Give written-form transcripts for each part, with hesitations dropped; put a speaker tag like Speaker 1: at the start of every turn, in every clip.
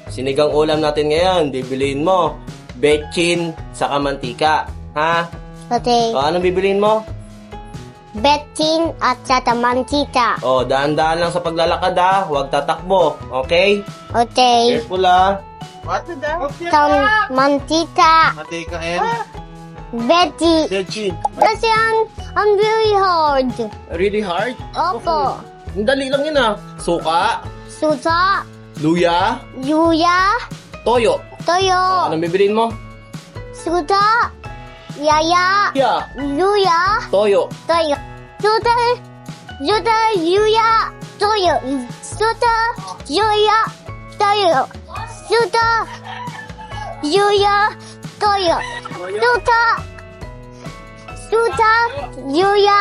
Speaker 1: Sinigang ulam natin ngayon. Bibiliin mo betchin saka mantika. Ha?
Speaker 2: Okay.
Speaker 1: O, anong bibiliin mo?
Speaker 2: Betting at saka mantika.
Speaker 1: O, daan-daan lang sa paglalakad ha. Huwag tatakbo. Okay?
Speaker 2: Okay.
Speaker 1: Careful ha.
Speaker 3: What is that?
Speaker 2: Some mantika.
Speaker 3: Matika and
Speaker 2: Betty.
Speaker 3: Betchin.
Speaker 2: Kasi ang very hard.
Speaker 1: Really hard?
Speaker 2: Opo.
Speaker 1: Ang dali lang yun ha. Suka,
Speaker 2: Susa.
Speaker 1: luya,
Speaker 2: Yuya.
Speaker 1: toyo.
Speaker 2: Toyo.
Speaker 1: Anong bibiliin mo?
Speaker 2: Suta. Yaya.
Speaker 1: Yeah.
Speaker 2: Luya.
Speaker 1: Toyo.
Speaker 2: Toyo. Suta. Suta. Yuya. Toyo. Suta. Yuya. Toyo. Suta. Yuya. Toyo. Suta. Suta. Yuya.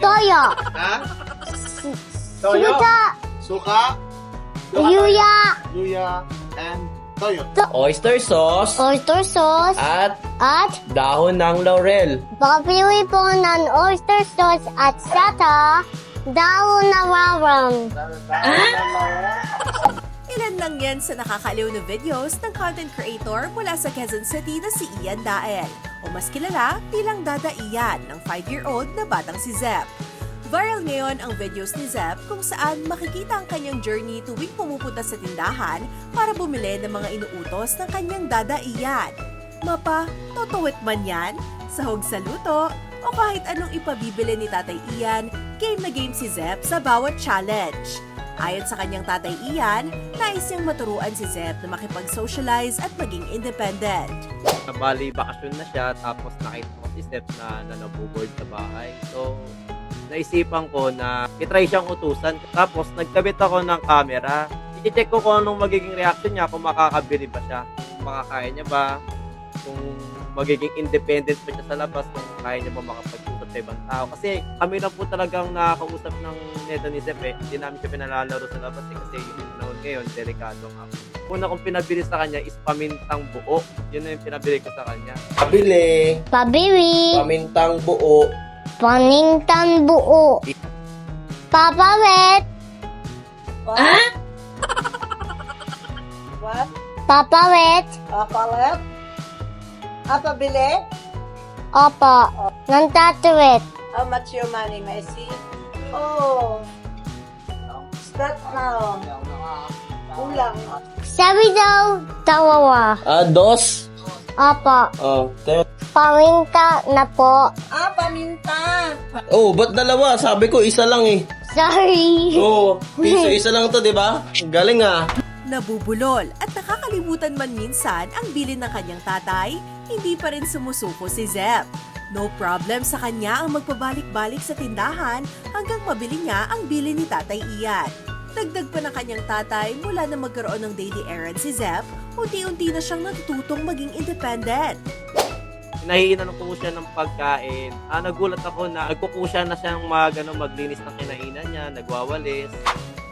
Speaker 2: Toyo.
Speaker 3: Ha? Toyo.
Speaker 2: Suta.
Speaker 3: Suka.
Speaker 2: Yuya.
Speaker 3: Luya. And toyo.
Speaker 1: Oyster sauce
Speaker 2: Oyster sauce.
Speaker 1: at
Speaker 2: At
Speaker 1: dahon ng laurel.
Speaker 2: pakapili po ng oyster sauce at saka daon na bawang.
Speaker 4: Ilan lang yan sa nakakaliw na videos ng content creator mula sa Quezon City na si Ian Dael, o mas kilala bilang Dada Ian ng 5-year-old na batang si Zep. Viral ngayon ang videos ni Zep kung saan makikita ang kanyang journey tuwing pumupunta sa tindahan para bumili ng mga inuutos ng kanyang Dada Ian. Mapa, totuwit man yan, sahog sa luto, o kahit anong ipabibili ni Tatay Ian, game na game si Zep sa bawat challenge. Ayon sa kanyang Tatay Ian, nais niyang maturuan si Zep na makipag-socialize at maging independent.
Speaker 5: Bali, bakasyon na siya, tapos nakita ko si Steph na nabuboard sa bahay. So, naisipan ko na itry siyang utusan. Tapos, nagkabit ako ng camera. I-check ko kung anong magiging reaction niya, kung makakabili ba siya, kung makakaya niya ba, kung magiging independent pa siya sa labas, kung kaya niya ba makapag-usap sa ibang tao. Kasi kami lang po talagang nakakausap ng neto ni Steph eh. Hindi namin siya pinalalaro sa labas eh, kasi yung panahon ngayon, delikado nga po. Una kong pinabili sa kanya is pamintang buo. Yun na yung pinabili ko sa kanya.
Speaker 1: Pabili,
Speaker 2: Pabiri.
Speaker 1: pamintang buo,
Speaker 2: Panintan buo. Papawet.
Speaker 6: What?
Speaker 2: Papawet.
Speaker 6: Papalet? Pabili?
Speaker 2: Opo. Nang tatuwit.
Speaker 6: How much your money, Messi? Oh. Start now. Kulang.
Speaker 2: Sabi daw, tawawa.
Speaker 1: dos.
Speaker 2: Opo.
Speaker 1: Oh,
Speaker 2: Paminta na po.
Speaker 6: Paminta.
Speaker 1: oh, ba't dalawa? Sabi ko isa lang eh.
Speaker 2: Sorry.
Speaker 1: Oh, piso isa lang to, di ba? Galing ah.
Speaker 4: Nabubulol at nakakalimutan man minsan ang bilin ng kanyang tatay, hindi pa rin sumusuko si Zep. No problem sa kanya ang magpabalik-balik sa tindahan hanggang mabili niya ang bilin ni Tatay Ian. Dagdag pa ng kanyang tatay mula na magkaroon ng daily errand si Zep, unti-unti na siyang natututong maging independent.
Speaker 5: Nahihinan ko siya ng pagkain. Nagulat ako na nagkukusya na siyang maglinis ng kinainan niya, nagwawalis.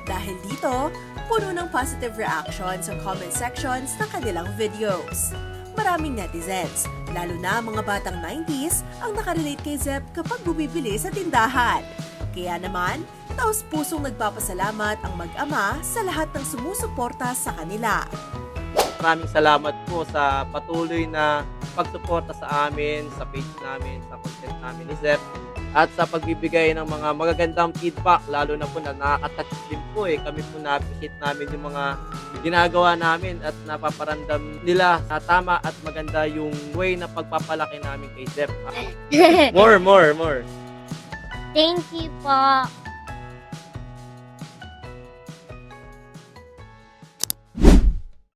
Speaker 4: Dahil dito, puno ng positive reactions ang comment sections ng kanilang videos. Maraming netizens, lalo na mga batang 90s, ang nakarelate kay Zep kapag bumibili sa tindahan. Kaya naman, taos-pusong nagpapasalamat ang mag-ama sa lahat ng sumusuporta sa kanila.
Speaker 5: Maraming salamat po sa patuloy na pagsuporta sa amin, sa page namin, sa content namin ni Zep, at sa pagbibigay ng mga magagandang feedback, lalo na po na nakaka-touch din po eh. Kami po na-appreciate namin yung mga ginagawa namin at napaparamdam nila na tama at maganda yung way na pagpapalaki namin kay Zep. More.
Speaker 2: Thank you po.